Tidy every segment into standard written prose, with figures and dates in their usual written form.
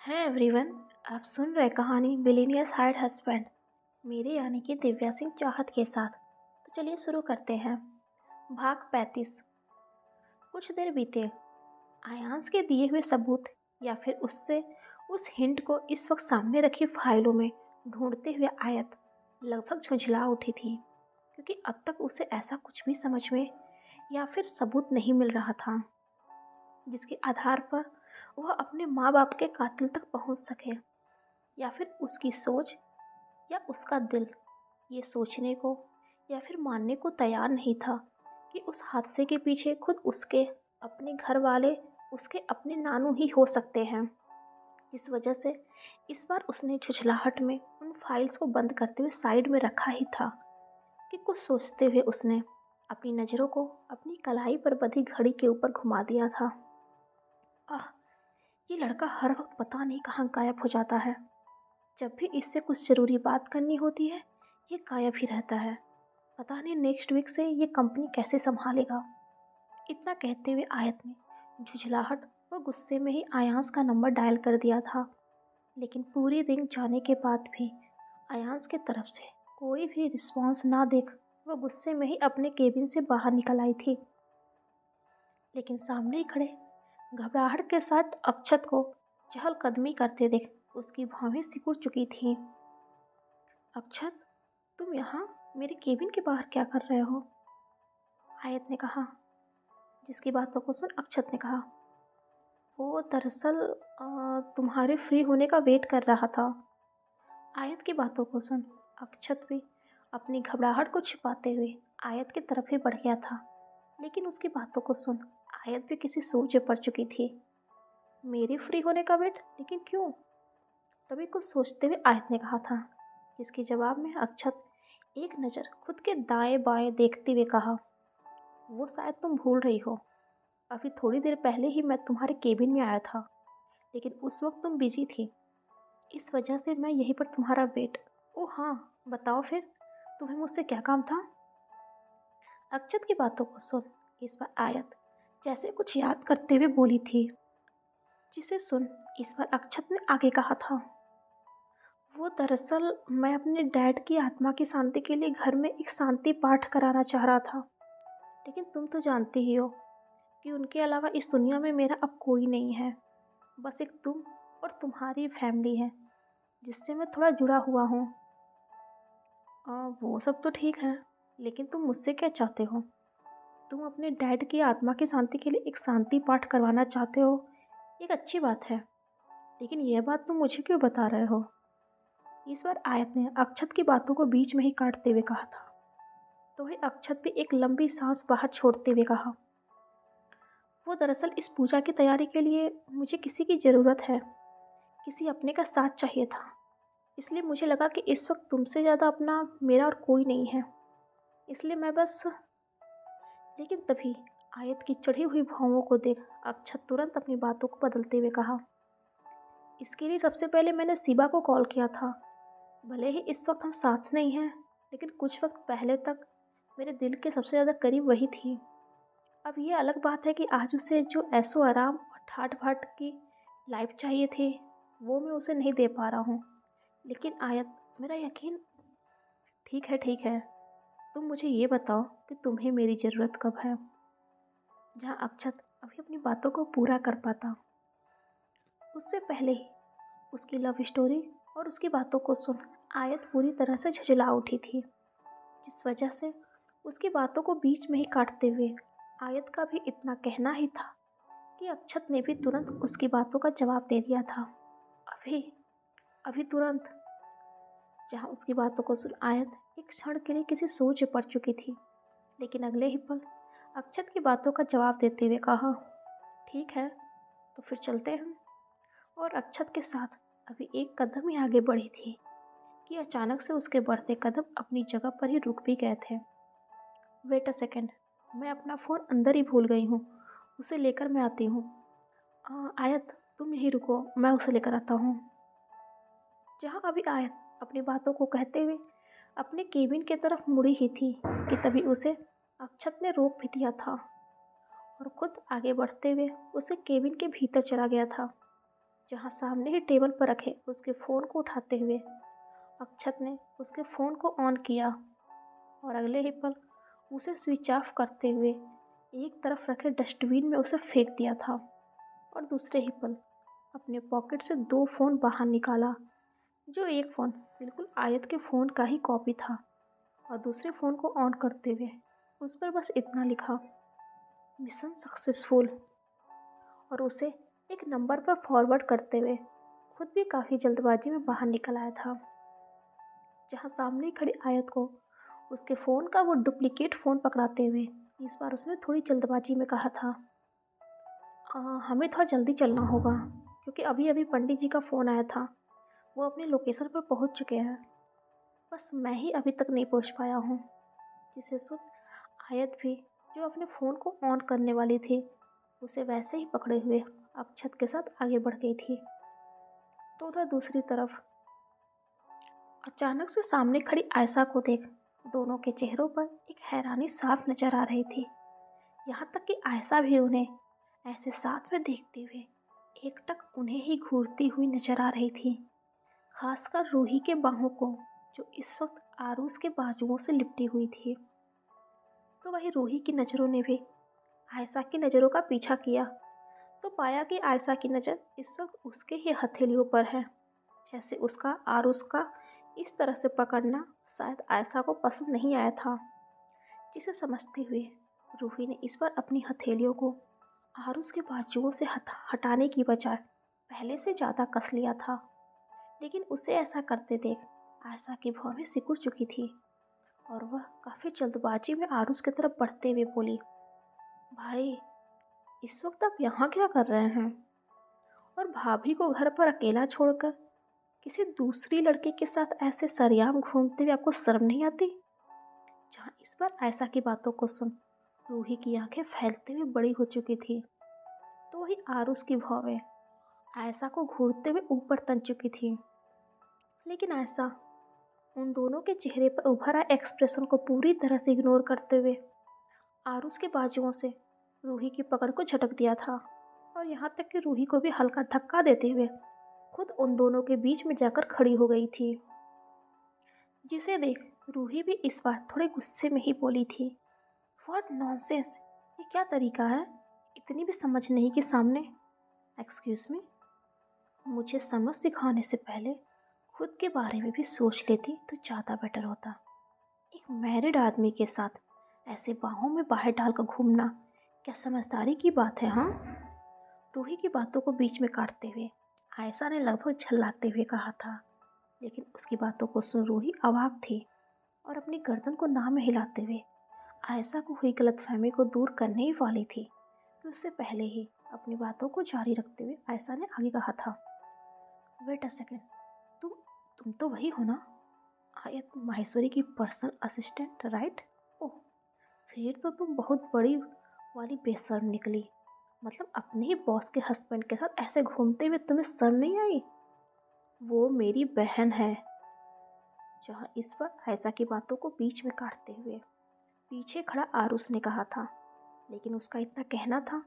है एवरीवन। आप सुन रहे कहानी बिलीनियर्स हार्ड हस्बैंड, मेरे यानी कि दिव्या सिंह चाहत के साथ। तो चलिए शुरू करते हैं। भाग 35। कुछ देर बीते। आयांश के दिए हुए सबूत या फिर उससे उस हिंट को इस वक्त सामने रखी फाइलों में ढूंढते हुए आयत लगभग झुंझला उठी थी, क्योंकि अब तक उसे ऐसा कुछ भी समझ में या फिर सबूत नहीं मिल रहा था जिसके आधार पर वह अपने माँ बाप के कातिल तक पहुँच सके। या फिर उसकी सोच या उसका दिल ये सोचने को या फिर मानने को तैयार नहीं था कि उस हादसे के पीछे खुद उसके अपने घर वाले, उसके अपने नानू ही हो सकते हैं। इस वजह से इस बार उसने झुझलाहट में उन फाइल्स को बंद करते हुए साइड में रखा ही था कि कुछ सोचते हुए उसने अपनी नज़रों को अपनी कलाई पर बंधी घड़ी के ऊपर घुमा दिया था। आह, ये लड़का हर वक्त पता नहीं कहाँ गायब हो जाता है। जब भी इससे कुछ ज़रूरी बात करनी होती है ये गायब ही रहता है। पता नहीं नेक्स्ट वीक से ये कंपनी कैसे संभालेगा। इतना कहते हुए आयत ने झुझलाहट व गुस्से में ही आयांश का नंबर डायल कर दिया था, लेकिन पूरी रिंग जाने के बाद भी आयांश के तरफ से कोई भी रिस्पॉन्स ना देख वह गुस्से में ही अपने केबिन से बाहर निकल आई थी। लेकिन सामने ही खड़े घबराहट के साथ अक्षत को चहलकदमी करते देख उसकी भौहें सिकुड़ चुकी थीं। अक्षत, तुम यहाँ मेरे केबिन के बाहर क्या कर रहे हो? आयत ने कहा। जिसकी बातों को सुन अक्षत ने कहा, वो दरअसल तुम्हारे फ्री होने का वेट कर रहा था। आयत की बातों को सुन अक्षत भी अपनी घबराहट को छिपाते हुए आयत की तरफ ही बढ़ गया था, लेकिन उसकी बातों को सुन आयत भी किसी सोच में पड़ चुकी थी। मेरे फ्री होने का वेट? लेकिन क्यों? तभी कुछ सोचते हुए आयत ने कहा था, जिसके जवाब में अक्षत एक नज़र खुद के दाएं बाएं देखते हुए कहा, वो शायद तुम भूल रही हो, अभी थोड़ी देर पहले ही मैं तुम्हारे केबिन में आया था, लेकिन उस वक्त तुम बिजी थी, इस वजह से मैं यहीं पर तुम्हारा वेट। ओह हाँ, बताओ फिर तुम्हें मुझसे क्या काम था? अक्षत की बातों को सुन इस बार आयत जैसे कुछ याद करते हुए बोली थी, जिसे सुन इस बार अक्षत ने आगे कहा था, वो दरअसल मैं अपने डैड की आत्मा की शांति के लिए घर में एक शांति पाठ कराना चाह रहा था, लेकिन तुम तो जानती ही हो कि उनके अलावा इस दुनिया में मेरा अब कोई नहीं है। बस एक तुम और तुम्हारी फैमिली है जिससे मैं थोड़ा जुड़ा हुआ हूँ। वो सब तो ठीक है, लेकिन तुम मुझसे क्या चाहते हो? तुम अपने डैड की आत्मा की शांति के लिए एक शांति पाठ करवाना चाहते हो, एक अच्छी बात है, लेकिन यह बात तुम मुझे क्यों बता रहे हो? इस बार आयत ने अक्षत की बातों को बीच में ही काटते हुए कहा था। तो वही अक्षत भी एक लंबी सांस बाहर छोड़ते हुए कहा, वो दरअसल इस पूजा की तैयारी के लिए मुझे किसी की ज़रूरत है, किसी अपने का साथ चाहिए था, इसलिए मुझे लगा कि इस वक्त तुमसे ज़्यादा अपना मेरा और कोई नहीं है, इसलिए मैं बस। लेकिन तभी आयत की चढ़ी हुई भौहों को देख अक्षत तुरंत अपनी बातों को बदलते हुए कहा, इसके लिए सबसे पहले मैंने शिबा को कॉल किया था। भले ही इस वक्त हम साथ नहीं हैं, लेकिन कुछ वक्त पहले तक मेरे दिल के सबसे ज़्यादा करीब वही थी। अब ये अलग बात है कि आज उसे जो ऐशो आराम और ठाट बाट की लाइफ चाहिए थी वो मैं उसे नहीं दे पा रहा हूँ। लेकिन आयत, मेरा यकीन। ठीक है, तुम मुझे ये बताओ कि तुम्हें मेरी ज़रूरत कब है? जहाँ अक्षत अभी अपनी बातों को पूरा कर पाता, उससे पहले ही उसकी लव स्टोरी और उसकी बातों को सुन आयत पूरी तरह से झुझला उठी थी, जिस वजह से उसकी बातों को बीच में ही काटते हुए आयत का भी इतना कहना ही था कि अक्षत ने भी तुरंत उसकी बातों का जवाब दे दिया था। अभी अभी तुरंत। जहाँ उसकी बातों को सुन आयत एक क्षण के लिए किसी सोच में पड़ चुकी थी, लेकिन अगले ही पल अक्षत की बातों का जवाब देते हुए कहा, ठीक है, तो फिर चलते हैं। और अक्षत के साथ अभी एक कदम ही आगे बढ़ी थी कि अचानक से उसके बढ़ते कदम अपनी जगह पर ही रुक भी गए थे। वेट अ सेकेंड, मैं अपना फ़ोन अंदर ही भूल गई हूँ, उसे लेकर मैं आती हूँ। आयत, तुम यहीं रुको, मैं उसे लेकर आता हूँ। जहाँ अभी आयत अपनी बातों को कहते हुए अपने केबिन की तरफ मुड़ी ही थी कि तभी उसे अक्षत ने रोक भी दिया था और खुद आगे बढ़ते हुए उसे केबिन के भीतर चला गया था, जहाँ सामने ही टेबल पर रखे उसके फ़ोन को उठाते हुए अक्षत ने उसके फ़ोन को ऑन किया और अगले ही पल उसे स्विच ऑफ करते हुए एक तरफ रखे डस्टबिन में उसे फेंक दिया था और दूसरे ही पल अपने पॉकेट से 2 फ़ोन बाहर निकाला, जो एक फ़ोन बिल्कुल आयत के फ़ोन का ही कॉपी था और दूसरे फ़ोन को ऑन करते हुए उस पर बस इतना लिखा, मिशन सक्सेसफुल, और उसे एक नंबर पर फॉरवर्ड करते हुए खुद भी काफ़ी जल्दबाजी में बाहर निकल आया था। जहाँ सामने खड़ी आयत को उसके फ़ोन का वो डुप्लीकेट फ़ोन पकड़ाते हुए इस बार उसने थोड़ी जल्दबाजी में कहा था, हमें थोड़ा जल्दी चलना होगा क्योंकि अभी अभी पंडित जी का फ़ोन आया था, वो अपनी लोकेशन पर पहुंच चुके हैं, बस मैं ही अभी तक नहीं पहुंच पाया हूँ। जिसे सुन आयत भी, जो अपने फ़ोन को ऑन करने वाली थी, उसे वैसे ही पकड़े हुए अक्षत के साथ आगे बढ़ गई थी। तो उधर दूसरी तरफ अचानक से सामने खड़ी आयशा को देख दोनों के चेहरों पर एक हैरानी साफ नजर आ रही थी। यहाँ तक कि आयशा भी उन्हें ऐसे साथ में देखते हुए एकटक उन्हें ही घूरती हुई नजर आ रही थी, खासकर रूही के बाहों को, जो इस वक्त आरूस के बाजुओं से लिपटी हुई थी। तो वही रूही की नज़रों ने भी आयशा की नज़रों का पीछा किया तो पाया कि आयशा की नज़र इस वक्त उसके ही हथेलियों पर है, जैसे उसका आरूस का इस तरह से पकड़ना शायद आयशा को पसंद नहीं आया था। जिसे समझते हुए रूही ने इस बार अपनी हथेलियों को आरूस के बाजुओं से हटाने की बजाय पहले से ज़्यादा कस लिया था, लेकिन उसे ऐसा करते देख आयशा की भौहें सिकुड़ चुकी थी और वह काफ़ी जल्दबाजी में आरूस की तरफ बढ़ते हुए बोली, भाई इस वक्त आप यहाँ क्या कर रहे हैं? और भाभी को घर पर अकेला छोड़कर किसी दूसरी लड़के के साथ ऐसे सरेआम घूमते हुए आपको शर्म नहीं आती? जहाँ इस बार आयशा की बातों को सुन रूही की आंखें फैलते हुए बड़ी हो चुकी थी, तो वही आरूस की भौवें आयशा को घूरते हुए ऊपर तन चुकी थी। लेकिन आयशा उन दोनों के चेहरे पर उभर आए एक्सप्रेशन को पूरी तरह से इग्नोर करते हुए आरूस के बाजुओं से रूही की पकड़ को झटक दिया था और यहाँ तक कि रूही को भी हल्का धक्का देते हुए खुद उन दोनों के बीच में जाकर खड़ी हो गई थी। जिसे देख रूही भी इस बार थोड़े गुस्से में ही बोली थी, व्हाट नॉनसेंस, ये क्या तरीका है? इतनी भी समझ नहीं कि सामने, एक्सक्यूज़ मी, मुझे समझ सिखाने से पहले खुद के बारे में भी सोच लेती तो ज़्यादा बेटर होता। एक मैरिड आदमी के साथ ऐसे बाहों में बाहें डालकर घूमना क्या समझदारी की बात है? हाँ, रूही की बातों को बीच में काटते हुए आयशा ने लगभग झल्लाते हुए कहा था, लेकिन उसकी बातों को सुन रूही अवाक थी और अपनी गर्दन को ना में हिलाते हुए आयशा को हुई गलतफहमी को दूर करने ही वाली थी कि उससे पहले ही अपनी बातों को जारी रखते हुए आयशा ने आगे कहा था, वेट अ सेकेंड, तुम तो वही हो ना, आयत माहेश्वरी की पर्सनल असिस्टेंट, राइट? ओह, फिर तो तुम बहुत बड़ी वाली बेशर्म निकली। मतलब अपने ही बॉस के हस्बैंड के साथ ऐसे घूमते हुए तुम्हें शर्म नहीं आई? वो मेरी बहन है। जहाँ इस पर आयशा की बातों को बीच में काटते हुए पीछे खड़ा आरुष ने कहा था, लेकिन उसका इतना कहना था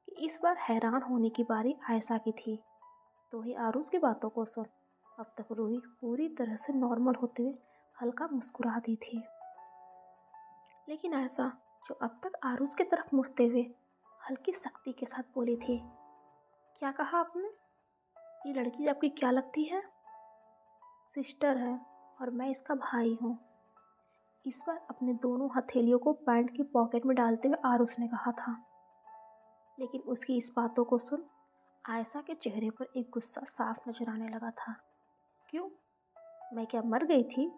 कि इस बार हैरान होने की बारी आयशा की थी। तो ही आरुष की बातों को सुन अब तक रूही पूरी तरह से नॉर्मल होते हुए हल्का मुस्कुरा दी थी, लेकिन आयशा, जो अब तक आरुष की तरफ मुड़ते हुए हल्की सख्ती के साथ बोली थी, क्या कहा आपने? ये लड़की आपकी क्या लगती है? सिस्टर है और मैं इसका भाई हूँ। इस बार अपने दोनों हथेलियों को पैंट की पॉकेट में डालते हुए आरुष ने कहा था, लेकिन उसकी इस बातों को सुन आयशा के चेहरे पर एक गुस्सा साफ नजर आने लगा था। क्यों, मैं क्या मर गई थी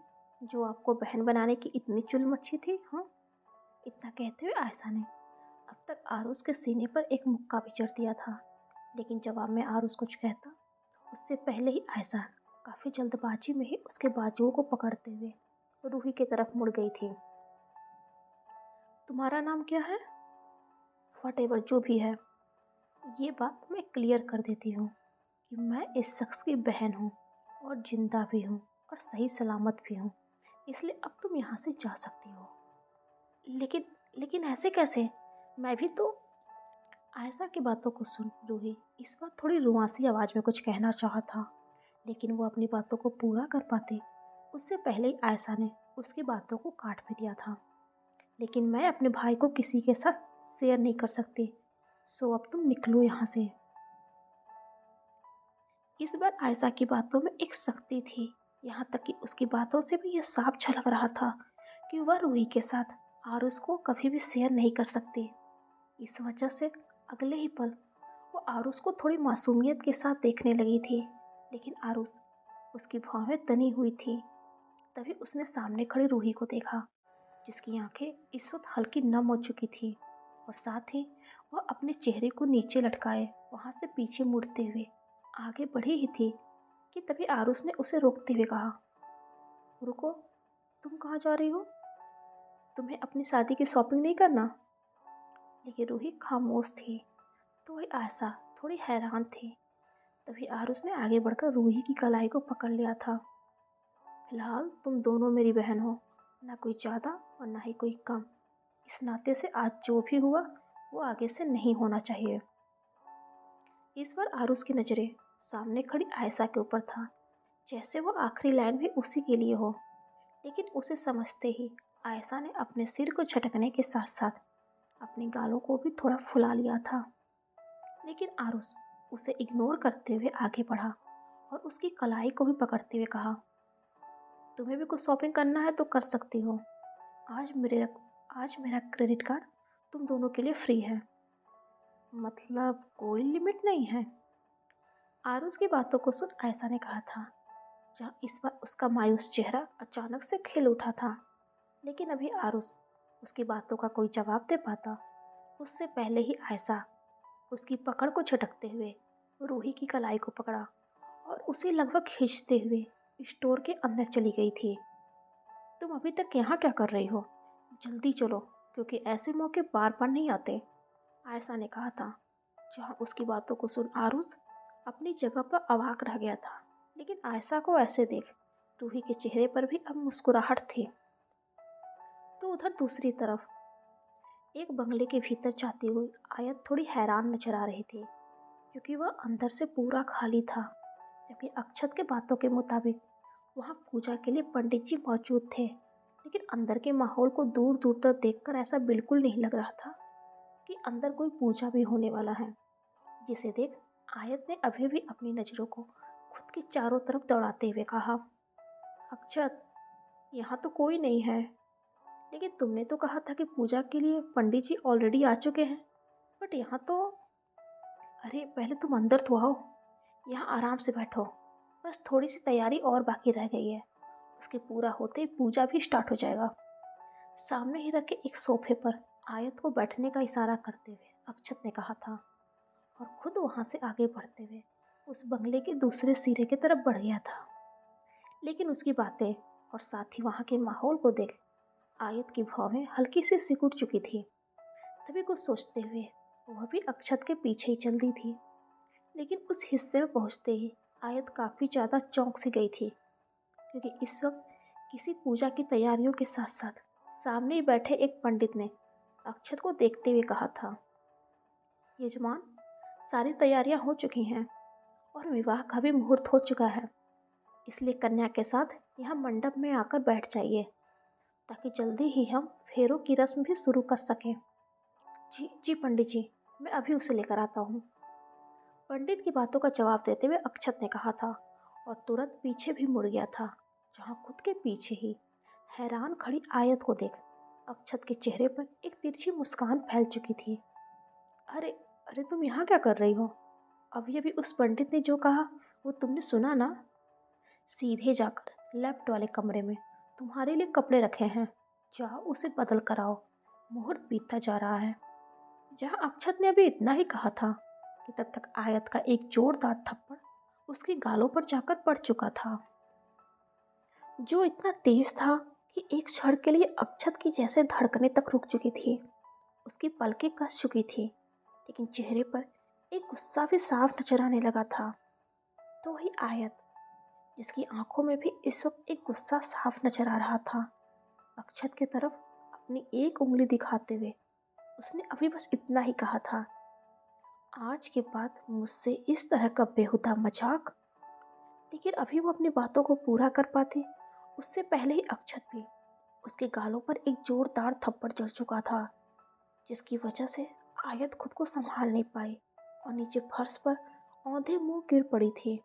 जो आपको बहन बनाने की इतनी चुल मची थी? हाँ, इतना कहते हुए आयशा ने अब तक आरुष के सीने पर एक मुक्का भी चढ़ दिया था, लेकिन जवाब में आरुष कुछ कहता उससे पहले ही आयशा काफ़ी जल्दबाजी में ही उसके बाजुओं को पकड़ते हुए रूही की तरफ मुड़ गई थी। तुम्हारा नाम क्या है? व्हाटएवर जो भी है, ये बात मैं क्लियर कर देती हूँ कि मैं इस शख्स की बहन हूँ और जिंदा भी हूँ और सही सलामत भी हूँ, इसलिए अब तुम यहाँ से जा सकती हो। लेकिन लेकिन ऐसे कैसे? मैं भी तो, आयशा की बातों को सुन रूही इस बार थोड़ी रुआसी आवाज़ में कुछ कहना चाहा था, लेकिन वो अपनी बातों को पूरा कर पाते उससे पहले ही आयशा ने उसकी बातों को काट भी दिया था। लेकिन मैं अपने भाई को किसी के साथ शेयर नहीं कर सकती, सो अब तुम निकलो यहाँ से। इस बार आयशा की बातों में एक सख्ती थी, यहाँ तक कि उसकी बातों से भी यह साफ झलक रहा था कि वह रूही के साथ आरुष को कभी भी शेयर नहीं कर सकती। इस वजह से अगले ही पल वो आरुष को थोड़ी मासूमियत के साथ देखने लगी थी, लेकिन आरुष उसकी भौहें तनी हुई थी। तभी उसने सामने खड़ी रूही को देखा, जिसकी आंखें इस वक्त हल्की नम हो चुकी थी और साथ ही वह अपने चेहरे को नीचे लटकाए वहां से पीछे मुड़ते हुए आगे बढ़ी ही थी कि तभी आरुष ने उसे रोकते हुए कहा, रुको, तुम कहाँ जा रही हो? तुम्हें अपनी शादी की शॉपिंग नहीं करना? लेकिन रूही खामोश थी, तो वही आयशा थोड़ी हैरान थी। तभी आरुष ने आगे बढ़कर रूही की कलाई को पकड़ लिया था। फिलहाल तुम दोनों मेरी बहन हो, ना कोई ज़्यादा और ना ही कोई कम। इस नाते से आज जो भी हुआ वो आगे से नहीं होना चाहिए। इस बार आरुष की नज़रें सामने खड़ी आयशा के ऊपर था, जैसे वो आखिरी लाइन भी उसी के लिए हो। लेकिन उसे समझते ही आयशा ने अपने सिर को झटकने के साथ साथ अपने गालों को भी थोड़ा फुला लिया था। लेकिन आरुष उसे इग्नोर करते हुए आगे बढ़ा और उसकी कलाई को भी पकड़ते हुए कहा, तुम्हें भी कुछ शॉपिंग करना है तो कर सकती हो। आज मेरा क्रेडिट कार्ड तुम दोनों के लिए फ्री है। मतलब कोई लिमिट नहीं है? आरुष की बातों को सुन आयशा ने कहा था, जहाँ इस बार उसका मायूस चेहरा अचानक से खिल उठा था। लेकिन अभी आरुष उसकी बातों का कोई जवाब दे पाता उससे पहले ही आयशा उसकी पकड़ को झटकते हुए रूही की कलाई को पकड़ा और उसे लगभग खींचते हुए स्टोर के अंदर चली गई थी। तुम अभी तक यहाँ क्या कर रही हो? जल्दी चलो, क्योंकि ऐसे मौके बार बार नहीं आते, आयशा ने कहा था। जहाँ उसकी बातों को सुन आरुष अपनी जगह पर अवाक रह गया था, लेकिन आयशा को ऐसे देख रूही के चेहरे पर भी अब मुस्कुराहट थी। तो उधर दूसरी तरफ एक बंगले के भीतर जाती हुई आयत थोड़ी हैरान नजर आ रही थी, क्योंकि वह अंदर से पूरा खाली था। जबकि अक्षत के बातों के मुताबिक वहाँ पूजा के लिए पंडित जी मौजूद थे, लेकिन अंदर के माहौल को दूर दूर तक देखकर ऐसा बिल्कुल नहीं लग रहा था कि अंदर कोई पूजा भी होने वाला है। जिसे देख आयत ने अभी भी अपनी नज़रों को खुद के चारों तरफ दौड़ाते हुए कहा, अक्षत, यहाँ तो कोई नहीं है। लेकिन तुमने तो कहा था कि पूजा के लिए पंडित जी ऑलरेडी आ चुके हैं, बट यहाँ तो। अरे पहले तुम अंदर तो आओ, यहाँ आराम से बैठो। बस थोड़ी सी तैयारी और बाकी रह गई है, उसके पूरा होते ही पूजा भी स्टार्ट हो जाएगा। सामने ही रखे एक सोफे पर आयत को बैठने का इशारा करते हुए अक्षत ने कहा था और खुद वहाँ से आगे बढ़ते हुए उस बंगले के दूसरे सिरे की तरफ बढ़ गया था। लेकिन उसकी बातें और साथ ही वहाँ के माहौल को देख आयत की भौहें हल्की सी सिकुड़ चुकी थी। तभी कुछ सोचते हुए वह भी अक्षत के पीछे ही चल दी थी। लेकिन उस हिस्से में पहुँचते ही आयत काफ़ी ज़्यादा चौंक सी गई थी, क्योंकि इस वक्त किसी पूजा की तैयारियों के साथ साथ सामने ही बैठे एक पंडित ने अक्षत को देखते हुए कहा था, यजमान, सारी तैयारियां हो चुकी हैं और विवाह का भी मुहूर्त हो चुका है, इसलिए कन्या के साथ यहाँ मंडप में आकर बैठ जाइए, ताकि जल्दी ही हम फेरों की रस्म भी शुरू कर सकें। जी जी पंडित जी, मैं अभी उसे लेकर आता हूँ, पंडित की बातों का जवाब देते हुए अक्षत ने कहा था और तुरंत पीछे भी मुड़ गया था, जहाँ खुद के पीछे ही हैरान खड़ी आयत को देख अक्षत के चेहरे पर एक तिरछी मुस्कान फैल चुकी थी। अरे अरे तुम यहाँ क्या कर रही हो? अभी अभी उस पंडित ने जो कहा वो तुमने सुना ना? सीधे जाकर लेफ्ट वाले कमरे में तुम्हारे लिए कपड़े रखे हैं, जाओ उसे बदल कर आओ, मुहूर्त बीतता जा रहा है। जहाँ अक्षत ने अभी इतना ही कहा था कि तब तक आयत का एक जोरदार थप्पड़ उसके गालों पर जाकर पड़ चुका था, जो इतना तेज था कि एक क्षण के लिए अक्षत की जैसे धड़कनें तक रुक चुकी थी। उसकी पलकें कस चुकी थी, लेकिन चेहरे पर एक गुस्सा भी साफ नजर आने लगा था। तो वही आयत, जिसकी आंखों में भी इस वक्त एक गुस्सा साफ नजर आ रहा था, अक्षत की तरफ अपनी एक उंगली दिखाते हुए उसने अभी बस इतना ही कहा था, आज के बाद मुझसे इस तरह का बेहुदा मजाक। लेकिन अभी वो अपनी बातों को पूरा कर पाती, उससे पहले ही अक्षत भी उसके गालों पर एक जोरदार थप्पड़ जड़ चुका था, जिसकी वजह से आयत खुद को संभाल नहीं पाई और नीचे फर्श पर औंधे मुंह गिर पड़ी थी,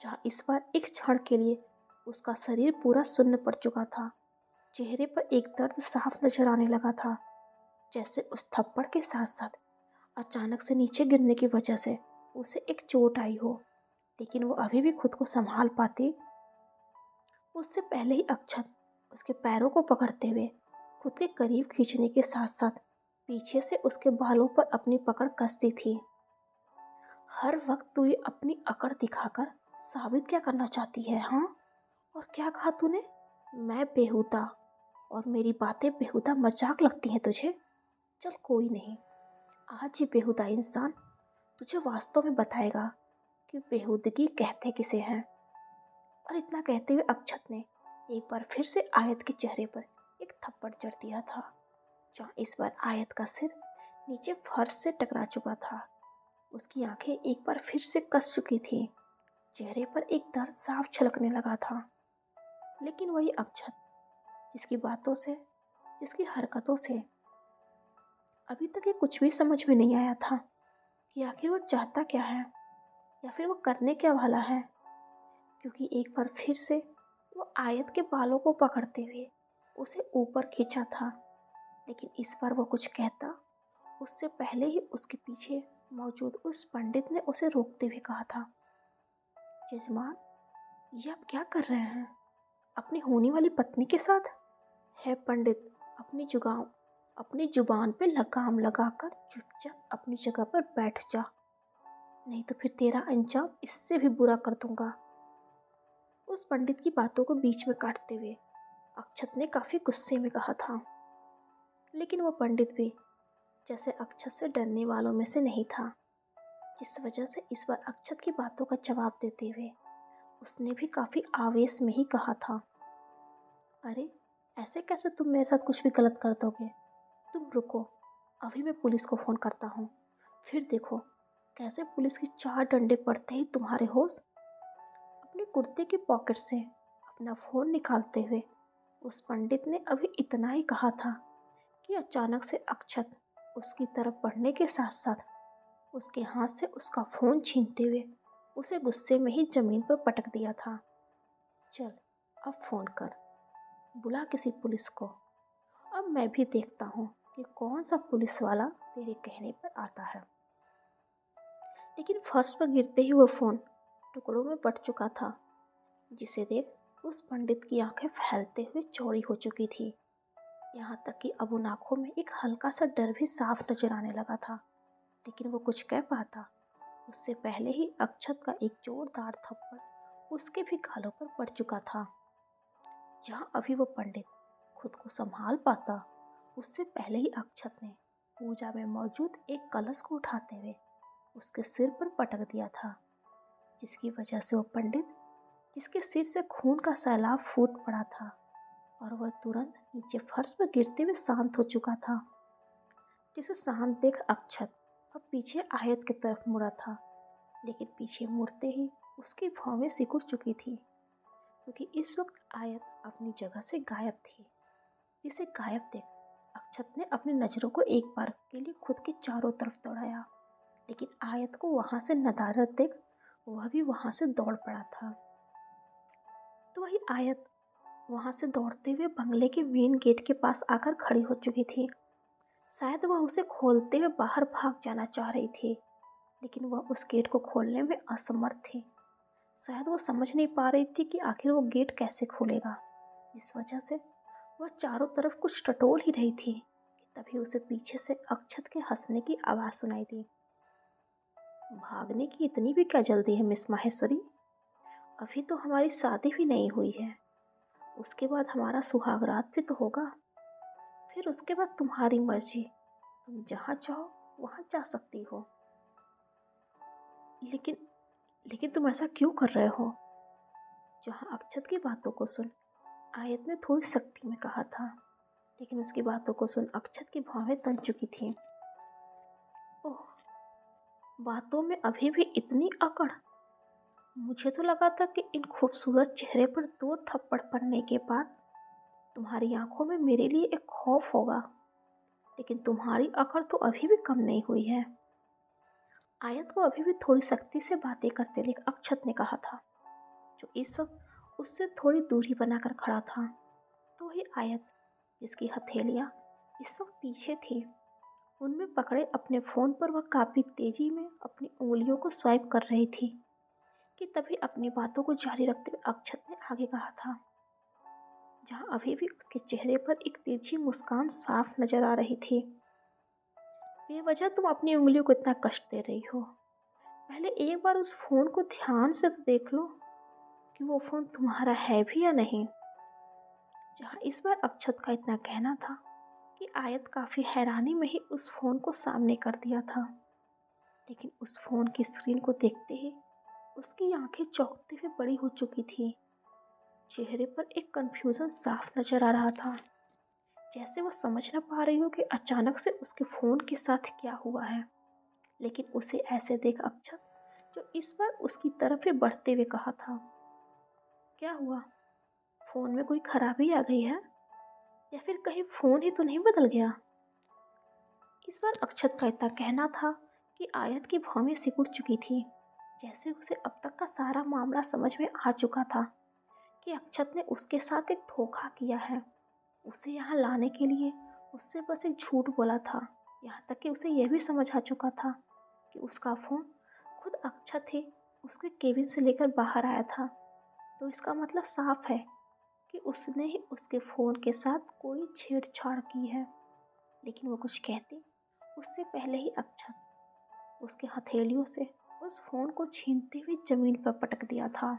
जहाँ इस बार एक क्षण के लिए उसका शरीर पूरा सुन्न पड़ चुका था। चेहरे पर एक दर्द साफ नजर आने लगा था, जैसे उस थप्पड़ के साथ साथ अचानक से नीचे गिरने की वजह से उसे एक चोट आई हो। लेकिन वो अभी भी खुद को संभाल पाती, उससे पहले ही अक्षत उसके पैरों को पकड़ते हुए खुद के करीब खींचने के साथ साथ पीछे से उसके बालों पर अपनी पकड़ कसती थी। हर वक्त तू ये अपनी अकड़ दिखाकर साबित क्या करना चाहती है, हाँ? और क्या कहा तूने? मैं बेहुदा और मेरी बातें बेहुदा मजाक लगती हैं तुझे? चल कोई नहीं, आज ये बेहुदा इंसान तुझे वास्तव में बताएगा कि बेहूदगी कहते किसे हैं। और इतना कहते हुए अक्षत ने एक बार फिर से आयत के चेहरे पर एक थप्पड़ जड़ दिया था, जहाँ इस बार आयत का सिर नीचे फर्श से टकरा चुका था। उसकी आंखें एक बार फिर से कस चुकी थी, चेहरे पर एक दर्द साफ छलकने लगा था। लेकिन वही अक्षत जिसकी बातों से, जिसकी हरकतों से अभी तक ये कुछ भी समझ में नहीं आया था कि आखिर वो चाहता क्या है या फिर वो करने क्या वाला है, क्योंकि एक बार फिर से वो आयत के बालों को पकड़ते हुए उसे ऊपर खींचा था। लेकिन इस बार वो कुछ कहता उससे पहले ही उसके पीछे मौजूद उस पंडित ने उसे रोकते हुए कहा था, यजमान, ये आप क्या कर रहे हैं अपनी होने वाली पत्नी के साथ? है पंडित, अपनी जुबान पे लगाम लगाकर चुपचाप अपनी जगह पर बैठ जा, नहीं तो फिर तेरा अंजाम इससे भी बुरा कर दूंगा। उस पंडित की बातों को बीच में काटते हुए अक्षत ने काफी गुस्से में कहा था। लेकिन वो पंडित भी जैसे अक्षत से डरने वालों में से नहीं था, जिस वजह से इस बार अक्षत की बातों का जवाब देते हुए उसने भी काफी आवेश में ही कहा था, अरे ऐसे कैसे तुम मेरे साथ कुछ भी गलत कर दोगे? तुम रुको, अभी मैं पुलिस को फ़ोन करता हूँ, फिर देखो कैसे पुलिस के 4 डंडे पड़ते ही तुम्हारे होश। अपने कुर्ते की पॉकेट से अपना फ़ोन निकालते हुए उस पंडित ने अभी इतना ही कहा था कि अचानक से अक्षत उसकी तरफ बढ़ने के साथ साथ उसके हाथ से उसका फ़ोन छीनते हुए उसे गुस्से में ही ज़मीन पर पटक दिया था। चल अब फ़ोन कर, बुला किसी पुलिस को। अब मैं भी देखता हूँ कि कौन सा पुलिस वाला तेरे कहने पर आता है। लेकिन फर्श पर गिरते ही वो फ़ोन टुकड़ों में बट चुका था, जिसे देख उस पंडित की आंखें फैलते हुए चौड़ी हो चुकी थी। यहाँ तक कि अब उन आंखों में एक हल्का सा डर भी साफ नजर आने लगा था। लेकिन वो कुछ कह पाता उससे पहले ही अक्षत का एक जोरदार थप्पड़ उसके भी गालों पर पड़ चुका था। जहाँ अभी वो पंडित खुद को संभाल पाता, उससे पहले ही अक्षत ने पूजा में मौजूद एक कलश को उठाते हुए उसके सिर पर पटक दिया था, जिसकी वजह से वो पंडित, जिसके सिर से खून का सैलाब फूट पड़ा था और वह तुरंत नीचे फर्श पर गिरते हुए शांत हो चुका था। जिसे शांत देख अक्षत अब पीछे आयत की तरफ मुड़ा था, लेकिन पीछे मुड़ते ही उसकी भौहें सिकुड़ चुकी थी, क्योंकि इस वक्त आयत अपनी जगह से गायब थी। जिसे गायब देख अक्षत ने अपनी नज़रों को एक बार के लिए खुद के चारों तरफ दौड़ाया, लेकिन आयत को वहां से नदारद देख वह भी वहां से दौड़ पड़ा था। तो वही आयत वहां से दौड़ते हुए बंगले के मेन गेट के पास आकर खड़ी हो चुकी थी। शायद वह उसे खोलते हुए बाहर भाग जाना चाह रही थी, लेकिन वह उस गेट को खोलने में असमर्थ थी। शायद वो समझ नहीं पा रही थी कि आखिर वो गेट कैसे खोलेगा, जिस वजह से वह चारों तरफ कुछ टटोल ही रही थी कि तभी उसे पीछे से अक्षत के हंसने की आवाज़ सुनाई दी। भागने की इतनी भी क्या जल्दी है मिस माहेश्वरी? अभी तो हमारी शादी भी नहीं हुई है, उसके बाद हमारा सुहागरात भी तो होगा। फिर उसके बाद तुम्हारी मर्जी, तुम जहाँ चाहो वहाँ जा सकती हो। लेकिन लेकिन तुम ऐसा क्यों कर रहे हो? जहाँ अक्षत की बातों को सुन आयत ने थोड़ी सख्ती में कहा था, लेकिन उसकी बातों को सुन अक्षत की भौहें तन चुकी थीं। ओह, बातों में अभी भी इतनी अकड़। मुझे तो लगा था कि इन खूबसूरत चेहरे पर 2 थप्पड़ पड़ने के बाद तुम्हारी आंखों में मेरे लिए एक खौफ होगा, लेकिन तुम्हारी अकड़ तो अभी भी कम नहीं हुई है। आयत को अभी भी थोड़ी सख्ती से बातें करते देख अक्षत ने कहा था, जो इस वक्त उससे थोड़ी दूरी बनाकर खड़ा था। तो ही आयत, जिसकी हथेलियां इस वक्त पीछे थी, उनमें पकड़े अपने फ़ोन पर वह काफ़ी तेज़ी में अपनी उंगलियों को स्वाइप कर रही थी कि तभी अपनी बातों को जारी रखते हुए अक्षत ने आगे कहा था, जहां अभी भी उसके चेहरे पर एक तिरछी मुस्कान साफ नजर आ रही थी। बेवजह तुम अपनी उंगलियों को इतना कष्ट दे रही हो। पहले एक बार उस फ़ोन को ध्यान से तो देख लो कि वो फ़ोन तुम्हारा है भी या नहीं। जहाँ इस बार अक्षत का इतना कहना था कि आयत काफ़ी हैरानी में ही उस फ़ोन को सामने कर दिया था, लेकिन उस फ़ोन की स्क्रीन को देखते ही उसकी आंखें चौंकते हुए बड़ी हो चुकी थी। चेहरे पर एक कन्फ्यूज़न साफ नज़र आ रहा था, जैसे वो समझ न पा रही हो कि अचानक से उसके फ़ोन के साथ क्या हुआ है। लेकिन उसे ऐसे देख अक्षत, जो इस बार उसकी तरफ ही बढ़ते हुए कहा था, क्या हुआ? फ़ोन में कोई खराबी आ गई है या फिर कहीं फ़ोन ही तो नहीं बदल गया? इस बार अक्षत का इतना कहना था कि आयत की भौहें सिकुड़ चुकी थी, जैसे उसे अब तक का सारा मामला समझ में आ चुका था कि अक्षत ने उसके साथ एक धोखा किया है। उसे यहाँ लाने के लिए उससे बस एक झूठ बोला था। यहाँ तक कि उसे यह भी समझ आ चुका था कि उसका फ़ोन खुद अक्षत ही उसके केबिन से लेकर बाहर आया था। तो इसका मतलब साफ है कि उसने ही उसके फ़ोन के साथ कोई छेड़छाड़ की है। लेकिन वो कुछ कहती उससे पहले ही अक्षत उसके हथेलियों से उस फ़ोन को छीनते हुए ज़मीन पर पटक दिया था।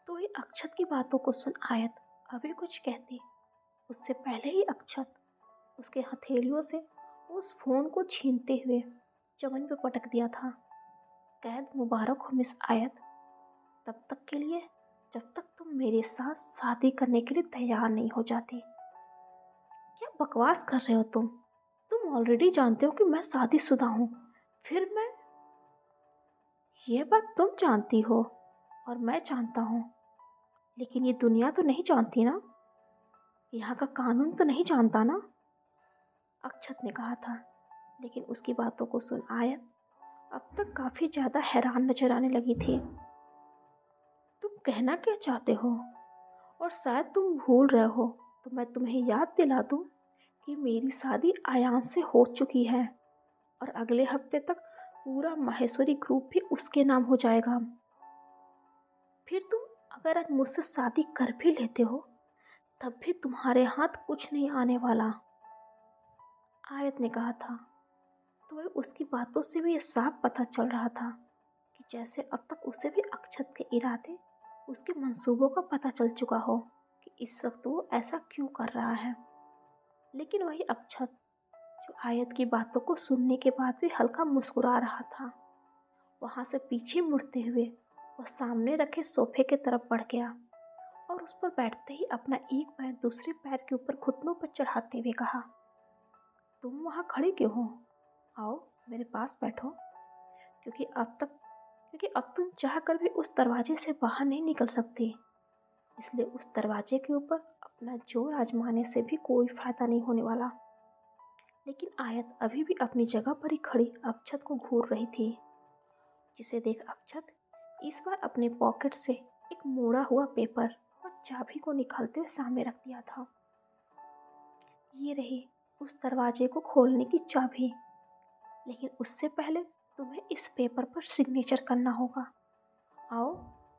तो ये अक्षत की बातों को सुन आयत अभी कुछ कहती उससे पहले ही अक्षत उसके हथेलियों से उस फ़ोन को छीनते हुए ज़मीन पर पटक दिया था। कैद मुबारक हो मिस आयत, तब तक के लिए जब तक तुम मेरे साथ शादी करने के लिए तैयार नहीं हो जाती। क्या बकवास कर रहे हो तुम? तुम ऑलरेडी जानते हो कि मैं शादीशुदा हूँ। फिर मैं, ये बात तुम जानती हो और मैं जानता हूँ, लेकिन ये दुनिया तो नहीं जानती ना, यहाँ का कानून तो नहीं जानता ना, अक्षत ने कहा था। लेकिन उसकी बातों को सुन आयत अब तक काफ़ी ज़्यादा हैरान नजर आने लगी थी। तुम कहना क्या चाहते हो? और शायद तुम भूल रहे हो तो मैं तुम्हें याद दिला दूँ कि मेरी शादी आयांश से हो चुकी है और अगले हफ्ते तक पूरा माहेश्वरी ग्रुप भी उसके नाम हो जाएगा। फिर तुम अगर आज मुझसे शादी कर भी लेते हो तब भी तुम्हारे हाथ कुछ नहीं आने वाला, आयत ने कहा था। तो वह उसकी बातों से भी ये साफ पता चल रहा था कि जैसे अब तक उसे भी अक्षत के इरादे, उसके मंसूबों का पता चल चुका हो कि इस वक्त वो ऐसा क्यों कर रहा है। लेकिन वही अक्षत, जो आयत की बातों को सुनने के बाद भी हल्का मुस्कुरा रहा था, वहाँ से पीछे मुड़ते हुए वह सामने रखे सोफे की तरफ बढ़ गया और उस पर बैठते ही अपना एक पैर दूसरे पैर के ऊपर घुटनों पर चढ़ाते हुए कहा, तुम वहाँ खड़े क्यों हो? आओ मेरे पास बैठो, क्योंकि अब तुम चाह कर भी उस दरवाजे से बाहर नहीं निकल सकती। इसलिए उस दरवाजे के ऊपर अपना जोर आजमाने से भी कोई फायदा नहीं होने वाला। लेकिन आयत अभी भी अपनी जगह पर ही खड़ी अक्षत को घूर रही थी, जिसे देख अक्षत इस बार अपने पॉकेट से एक मोड़ा हुआ पेपर और चाबी को निकालते हुए सामने रख दिया था। ये रही उस दरवाजे को खोलने की चाबी, लेकिन उससे पहले तुम्हें इस पेपर पर सिग्नेचर करना होगा। आओ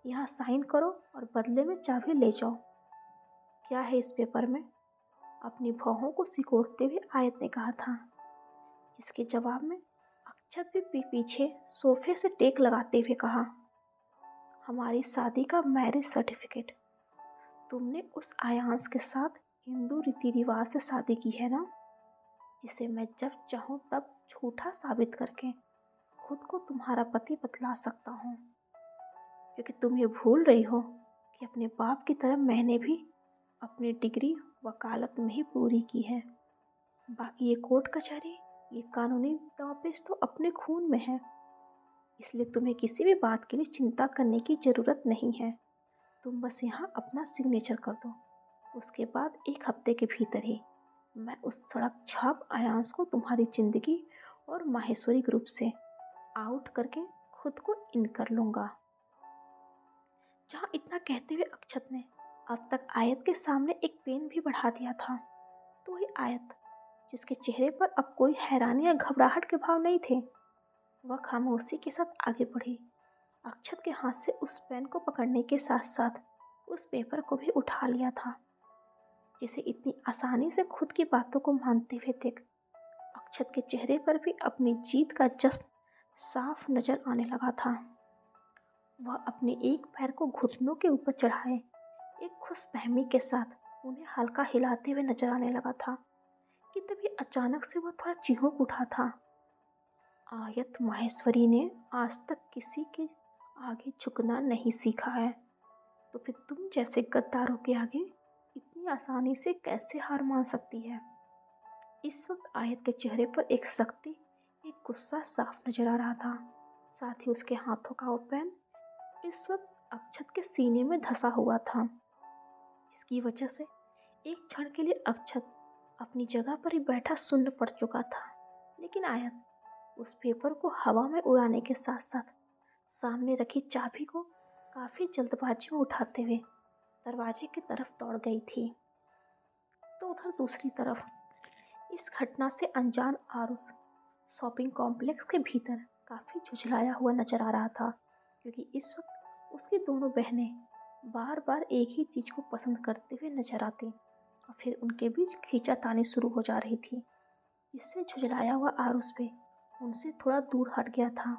यहाँ साइन करो और बदले में चाबी ले जाओ। क्या है इस पेपर में? अपनी भौहों को सिकोड़ते हुए आयत ने कहा था, जिसके जवाब में अक्षत भी पीछे सोफे से टेक लगाते हुए कहा, हमारी शादी का मैरिज सर्टिफिकेट। तुमने उस आयांश के साथ हिंदू रीति रिवाज से शादी की है ना, जिसे मैं जब चाहूँ तब झूठा साबित करके खुद को तुम्हारा पति बतला सकता हूँ। क्योंकि तुम ये भूल रही हो कि अपने बाप की तरह मैंने भी अपनी डिग्री वकालत में ही पूरी की है। बाकी ये कोर्ट कचहरी ये कानूनी दांवपेच तो अपने खून में है, इसलिए तुम्हें किसी भी बात के लिए चिंता करने की ज़रूरत नहीं है। तुम बस यहाँ अपना सिग्नेचर कर दो। उसके बाद 1 हफ्ते के भीतर ही मैं उस सड़क छाप अयांश को तुम्हारी ज़िंदगी और माहेश्वरी ग्रुप से आउट करके खुद को इन कर लूँगा। जहाँ इतना कहते हुए अक्षत ने अब तक आयत के सामने एक पेन भी बढ़ा दिया था, तो वही आयत जिसके चेहरे पर अब कोई हैरानी या घबराहट के भाव नहीं थे, वह खामोशी के साथ आगे बढ़ी। अक्षत के हाथ से उस पेन को पकड़ने के साथ साथ उस पेपर को भी उठा लिया था, जिसे इतनी आसानी से खुद की बातों को मानते हुए देख अक्षत के चेहरे पर भी अपनी जीत का जश्न साफ नजर आने लगा था। वह अपने एक पैर को घुटनों के ऊपर चढ़ाए एक खुशफहमी के साथ उन्हें हल्का हिलाते हुए नजर आने लगा था कि तभी अचानक से वह थोड़ा चिढ़ उठा था। आयत माहेश्वरी ने आज तक किसी के आगे झुकना नहीं सीखा है, तो फिर तुम जैसे गद्दारों के आगे इतनी आसानी से कैसे हार मान सकती है। इस वक्त आयत के चेहरे पर एक सख्ती, एक गुस्सा साफ नजर आ रहा था। साथ ही उसके हाथों का वो पेन इस वक्त अक्षत के सीने में धंसा हुआ था, जिसकी वजह से एक क्षण के लिए अक्षत अपनी जगह पर ही बैठा सुन्न पड़ चुका था। लेकिन आयत उस पेपर को हवा में उड़ाने के साथ साथ सामने रखी चाबी को काफी जल्दबाजी में उठाते हुए दरवाजे की तरफ दौड़ गई थी। तो उधर दूसरी तरफ इस घटना से अनजान आरुष शॉपिंग कॉम्प्लेक्स के भीतर काफी झुझलाया हुआ नजर आ रहा था, क्योंकि इस वक्त उसकी दोनों बहनें बार बार एक ही चीज को पसंद करते हुए नजर आती और फिर उनके बीच खींचातानी शुरू हो जा रही थी, जिससे झुझलाया हुआ आरुष पे उनसे थोड़ा दूर हट गया था।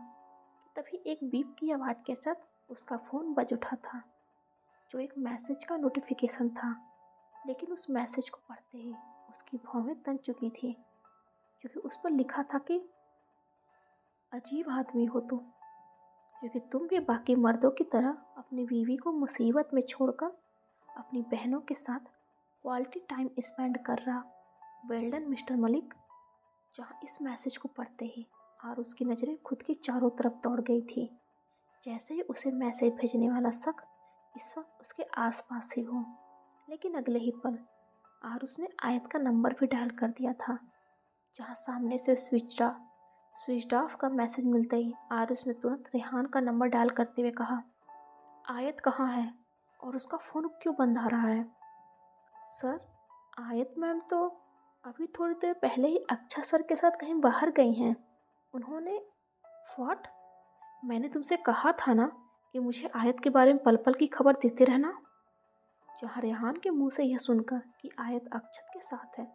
तभी एक बीप की आवाज़ के साथ उसका फ़ोन बज उठा था, जो एक मैसेज का नोटिफिकेशन था। लेकिन उस मैसेज को पढ़ते ही उसकी भौहें तन चुकी थी, क्योंकि उस पर लिखा था कि अजीब आदमी हो तुम, क्योंकि तुम भी बाकी मर्दों की तरह अपनी बीवी को मुसीबत में छोड़कर अपनी बहनों के साथ क्वालिटी टाइम स्पेंड कर रहा। Well done mister Malik. जहाँ इस मैसेज को पढ़ते ही और उसकी नज़रें खुद की चारों तरफ दौड़ गई थी, जैसे ही उसे मैसेज भेजने वाला शख्स इस वक्त उसके आसपास ही हो। लेकिन अगले ही पल आरुष ने आयत का नंबर भी डायल कर दिया था, जहाँ सामने से स्विच ऑफ का मैसेज मिलते ही आरुष ने तुरंत रेहान का नंबर डायल करते हुए कहा, आयत कहाँ है और उसका फ़ोन क्यों बंद आ रहा है? सर, आयत मैम तो अभी थोड़ी देर पहले ही अच्छा सर के साथ कहीं बाहर गई हैं। उन्होंने व्हाट? मैंने तुमसे कहा था ना कि मुझे आयत के बारे में पल पल की खबर देते रहना। जहाँ रेहान के मुंह से यह सुनकर कि आयत अक्षत के साथ है,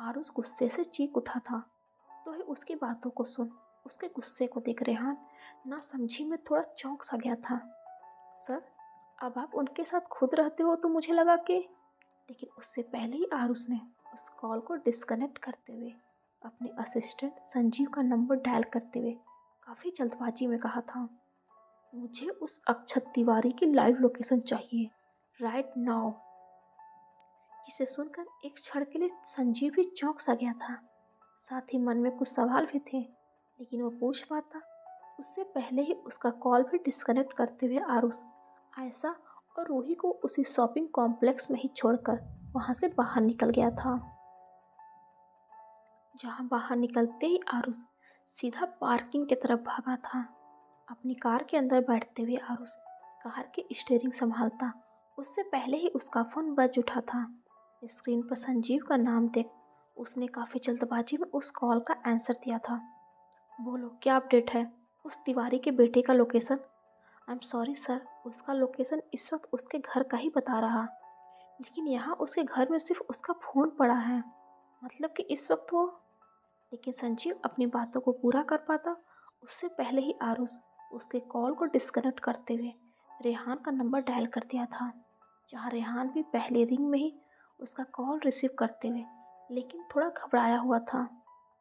आरुष गुस्से से चीख उठा था। तो ही उसकी बातों को सुन उसके गुस्से को देख रेहान ना समझी में थोड़ा चौंक सा गया था। सर, अब आप उनके साथ खुद रहते हो तो मुझे लगा कि, लेकिन उससे पहले ही आरुष ने उस कॉल को डिस्कनेक्ट करते हुए अपने असिस्टेंट संजीव का नंबर डायल करते हुए काफ़ी जल्दबाजी में कहा था, मुझे उस अक्षत तिवारी की लाइव लोकेशन चाहिए राइट नाउ। जिसे सुनकर एक क्षण के लिए संजीव भी चौंक सा गया था। साथ ही मन में कुछ सवाल भी थे, लेकिन वो पूछ पाता उससे पहले ही उसका कॉल भी डिस्कनेक्ट करते हुए आरुष आयशा और रूही को उसी शॉपिंग कॉम्प्लेक्स में ही छोड़कर वहाँ से बाहर निकल गया था। जहाँ बाहर निकलते ही आरुष सीधा पार्किंग की तरफ भागा था। अपनी कार के अंदर बैठते हुए आरुष कार की स्टीयरिंग संभालता उससे पहले ही उसका फ़ोन बज उठा था। स्क्रीन पर संजीव का नाम देख उसने काफ़ी जल्दबाजी में उस कॉल का आंसर दिया था। बोलो, क्या अपडेट है? उस तिवारी के बेटे का location? I am sorry sir, उसका लोकेशन इस वक्त उसके घर का ही बता रहा, लेकिन यहाँ उसके घर में सिर्फ उसका फ़ोन पड़ा है, मतलब कि इस वक्त वो। लेकिन संजीव अपनी बातों को पूरा कर पाता उससे पहले ही आरुष उसके कॉल को डिस्कनेक्ट करते हुए रेहान का नंबर डायल कर दिया था। जहाँ रेहान भी पहले रिंग में ही उसका कॉल रिसीव करते हुए लेकिन थोड़ा घबराया हुआ था।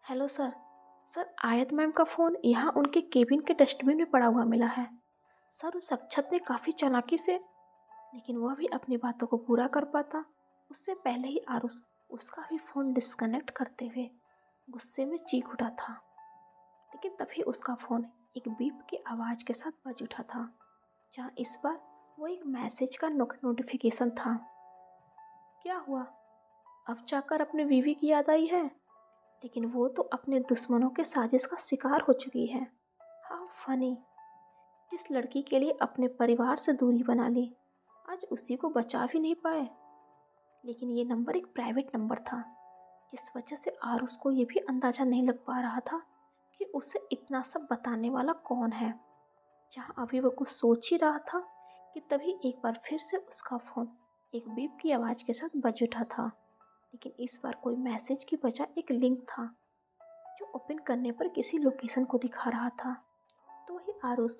हेलो सर, आयत मैम का फ़ोन यहाँ उनके केबिन के डस्टबिन में पड़ा हुआ मिला है। सर, उस अक्षत ने काफ़ी चालाकी से, लेकिन वह भी अपनी बातों को पूरा कर पाता उससे पहले ही आरुष उसका भी फ़ोन डिस्कनेक्ट करते हुए गुस्से में चीख उठा था। लेकिन तभी उसका फ़ोन एक बीप की आवाज़ के साथ बज उठा था, जहाँ इस बार वो एक मैसेज का नोटिफिकेशन था। क्या हुआ? अब जाकर अपने बीवी की याद आई है? लेकिन वो तो अपने दुश्मनों के साजिश का शिकार हो चुकी है। How funny. जिस लड़की के लिए अपने परिवार से दूरी बना ली, आज उसी को बचा भी नहीं पाए। लेकिन ये नंबर एक प्राइवेट नंबर था, जिस वजह से आरुष को ये भी अंदाज़ा नहीं लग पा रहा था कि उसे इतना सब बताने वाला कौन है। जहाँ अभी वो कुछ सोच ही रहा था कि तभी एक बार फिर से उसका फ़ोन एक बीप की आवाज़ के साथ बज उठा था। लेकिन इस बार कोई मैसेज की बजाय एक लिंक था, जो ओपन करने पर किसी लोकेशन को दिखा रहा था। तो वही आरुष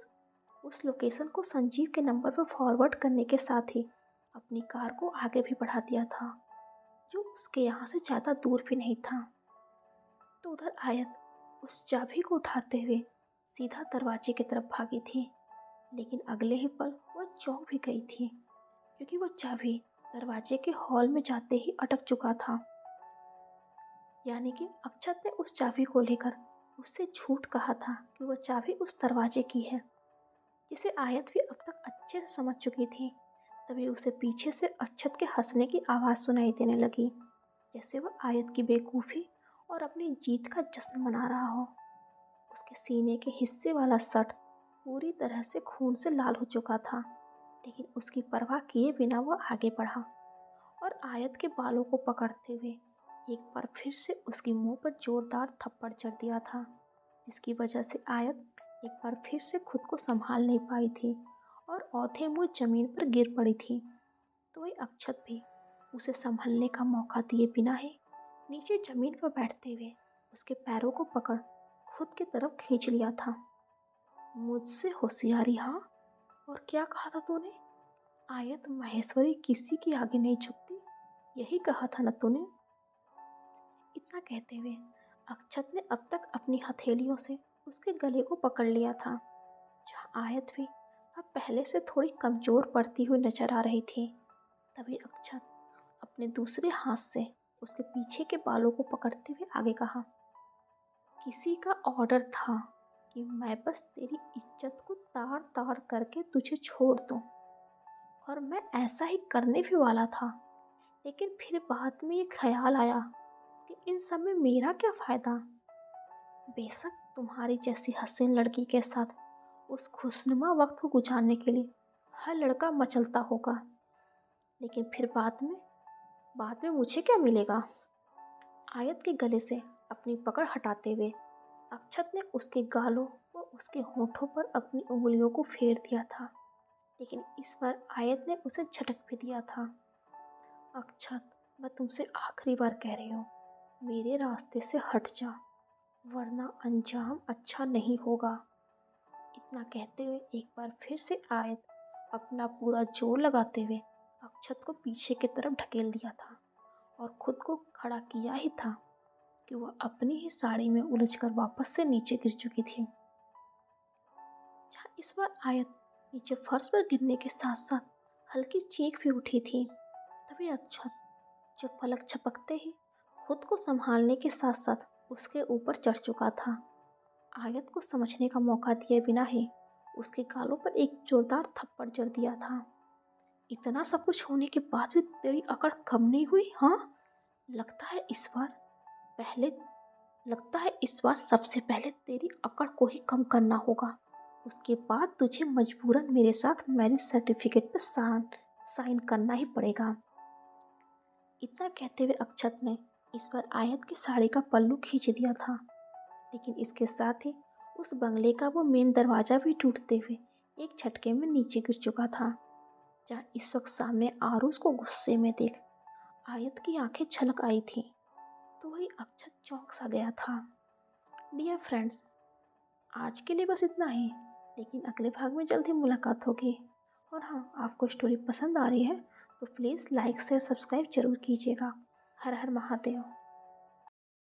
उस लोकेशन को संजीव के नंबर पर फॉरवर्ड करने के साथ ही अपनी कार को आगे भी बढ़ा दिया था, जो उसके यहाँ से ज़्यादा दूर भी नहीं था। तो उधर आयत उस चाबी को उठाते हुए सीधा दरवाजे की तरफ भागी थी। लेकिन अगले ही पल वह चौंक भी गई थी, क्योंकि वह चाबी दरवाजे के हॉल में जाते ही अटक चुका था। यानी कि अक्षत ने उस चाबी को लेकर उससे झूठ कहा था कि वह चाबी उस दरवाजे की है, जिसे आयत भी अब तक अच्छे से समझ चुकी थी। तभी उसे पीछे से अक्षत के हंसने की आवाज़ सुनाई देने लगी, जैसे वह आयत की बेवकूफ़ी और अपनी जीत का जश्न मना रहा हो। उसके सीने के हिस्से वाला शर्ट पूरी तरह से खून से लाल हो चुका था, लेकिन उसकी परवाह किए बिना वह आगे बढ़ा और आयत के बालों को पकड़ते हुए एक बार फिर से उसकी मुंह पर जोरदार थप्पड़ जड़ दिया था, जिसकी वजह से आयत एक बार फिर से खुद को संभाल नहीं पाई थी और औंधे मुँह ज़मीन पर गिर पड़ी थी। तो वही अक्षत भी उसे संभलने का मौका दिए बिना ही नीचे ज़मीन पर बैठते हुए उसके पैरों को पकड़ खुद की तरफ खींच लिया था। मुझसे होशियारी? हाँ, और क्या कहा था तूने? आयत महेश्वरी किसी की आगे नहीं झुकती, यही कहा था ना तूने? इतना कहते हुए अक्षत ने अब तक अपनी हथेलियों से उसके गले को पकड़ लिया था, जहाँ आयत भी अब पहले से थोड़ी कमज़ोर पड़ती हुई नजर आ रही थी। तभी अक्षत अपने दूसरे हाथ से उसके पीछे के बालों को पकड़ते हुए आगे कहा, किसी का ऑर्डर था कि मैं बस तेरी इज्जत को ताड़ ताड़ करके तुझे छोड़ दूं, और मैं ऐसा ही करने भी वाला था। लेकिन फिर बाद में ये ख्याल आया कि इन सब में मेरा क्या फ़ायदा। बेशक तुम्हारी जैसी हसीन लड़की के साथ उस खुशनुमा वक्त को गुजारने के लिए हर लड़का मचलता होगा, लेकिन फिर बाद में मुझे क्या मिलेगा। आयत के गले से अपनी पकड़ हटाते हुए अक्षत ने उसके गालों व उसके होठों पर अपनी उंगलियों को फेर दिया था, लेकिन इस बार आयत ने उसे झटक भी दिया था। अक्षत, मैं तुमसे आखिरी बार कह रही हूँ, मेरे रास्ते से हट जा, वरना अंजाम अच्छा नहीं होगा। इतना कहते हुए एक बार फिर से आयत अपना पूरा जोर लगाते हुए अक्षत को पीछे की तरफ ढकेल दिया था और खुद को खड़ा किया ही था कि वह अपनी ही साड़ी में उलझकर वापस से नीचे गिर चुकी थी, जहाँ इस बार आयत नीचे फर्श पर गिरने के साथ साथ हल्की चीख भी उठी थी। तभी अक्षत, जो पलक झपकते ही खुद को संभालने के साथ साथ उसके ऊपर चढ़ चुका था, आयत को समझने का मौका दिए बिना ही उसके गालों पर एक जोरदार थप्पड़ जड़ दिया था। इतना सब कुछ होने के बाद भी तेरी अकड़ कम नहीं हुई? हाँ, लगता है इस बार सबसे पहले तेरी अकड़ को ही कम करना होगा। उसके बाद तुझे मजबूरन मेरे साथ मैरिज सर्टिफिकेट पर साइन करना ही पड़ेगा। इतना कहते हुए अक्षत ने इस बार आयत की साड़ी का पल्लू खींच दिया था, लेकिन इसके साथ ही उस बंगले का वो मेन दरवाज़ा भी टूटते हुए एक झटके में नीचे गिर चुका था, जहाँ इस वक्त सामने आरुष को गुस्से में देख आयत की आंखें छलक आई थी। तो वही अक्षत चौंक सा गया था। डियर फ्रेंड्स, आज के लिए बस इतना ही, लेकिन अगले भाग में जल्द ही मुलाकात होगी। और हाँ, आपको स्टोरी पसंद आ रही है तो प्लीज़ लाइक शेयर सब्सक्राइब जरूर कीजिएगा। हर हर महादेव।